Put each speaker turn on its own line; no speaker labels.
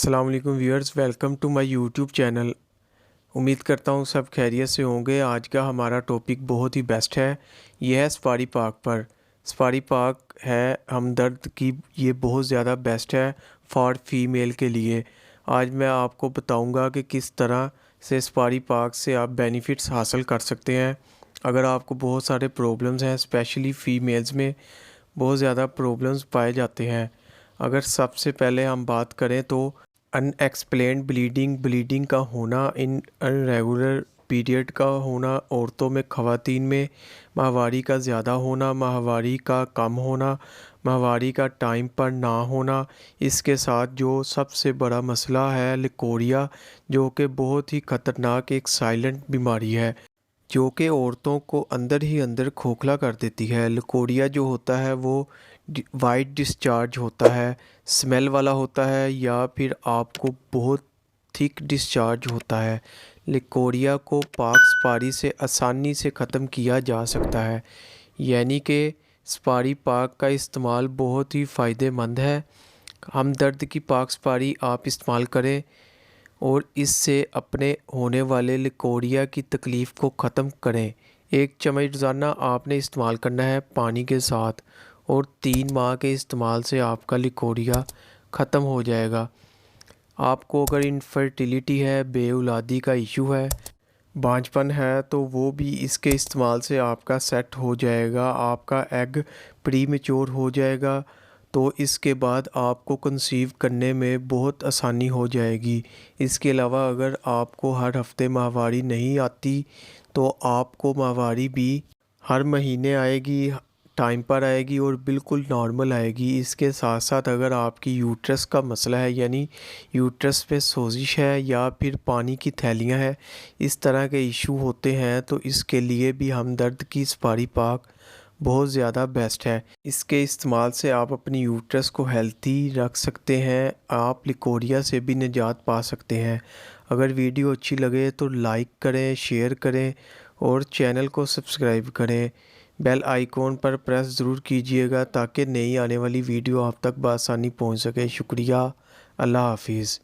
अस्सलाम वालेकुम viewers, welcome to my YouTube channel. उम्मीद करता हूँ सब खैरियत से होंगे। आज का हमारा टॉपिक बहुत ही बेस्ट है। यह है सुपारी पाक पर। सुपारी पाक है हमदर्द की, ये बहुत ज़्यादा बेस्ट है फॉर फीमेल के लिए। आज मैं आपको बताऊंगा कि किस तरह से सुपारी पाक से आप बेनिफिट्स हासिल कर सकते हैं। अगर आपको बहुत सारे प्रॉब्लम्स हैं, स्पेशली फ़ीमेल्स में बहुत ज़्यादा प्रॉब्लम्स पाए जाते हैं। अगर सबसे पहले हम बात करें तो अनएक्सप्लेन्ड ब्लीडिंग का होना, इरेगुलर पीरियड का होना, औरतों में ख़वातीन में माहवारी का ज़्यादा होना, माहवारी का कम होना, माहवारी का टाइम पर ना होना। इसके साथ जो सबसे बड़ा मसला है लeukorrhea, जो कि बहुत ही ख़तरनाक एक साइलेंट बीमारी है जो कि औरतों को अंदर ही अंदर खोखला कर देती है। लeukorrhea जो होता है वो वाइट डिस्चार्ज होता है, स्मेल वाला होता है, या फिर आपको बहुत थिक डिस्चार्ज होता है। लeukorrhea को पाक सुपारी से आसानी से ख़त्म किया जा सकता है, यानी कि सुपारी पाक का इस्तेमाल बहुत ही फ़ायदेमंद है। हमदर्द की पाक सुपारी आप इस्तेमाल करें और इससे अपने होने वाले लeukorrhea की तकलीफ़ को ख़त्म करें। 1 चम्मच रोज़ाना आपने इस्तेमाल करना है पानी के साथ, और 3 माह के इस्तेमाल से आपका लeukorrhea ख़त्म हो जाएगा। आपको अगर इनफर्टिलिटी है, बेऔलादी का इशू है, बांझपन है, तो वो भी इसके इस्तेमाल से आपका सेट हो जाएगा। आपका एग प्री मैच्योर हो जाएगा, तो इसके बाद आपको कंसीव करने में बहुत आसानी हो जाएगी। इसके अलावा अगर आपको हर हफ्ते माहवारी नहीं आती, तो आपको माहवारी भी हर महीने आएगी, टाइम पर आएगी और बिल्कुल नॉर्मल आएगी। इसके साथ साथ अगर आपकी यूट्रस का मसला है, यानी यूट्रस पे सोजिश है या फिर पानी की थैलियाँ हैं, इस तरह के इशू होते हैं, तो इसके लिए भी हमदर्द की सुपारी पाक बहुत ज़्यादा बेस्ट है। इसके इस्तेमाल से आप अपनी यूट्रस को हेल्थी रख सकते हैं, आप लeukorrhea से भी निजात पा सकते हैं। अगर वीडियो अच्छी लगे तो लाइक करें, शेयर करें और चैनल को सब्सक्राइब करें। बेल आइकॉन पर प्रेस ज़रूर कीजिएगा ताकि नई आने वाली वीडियो आप तक बआसानी पहुंच सके। शुक्रिया। अल्लाह हाफिज़।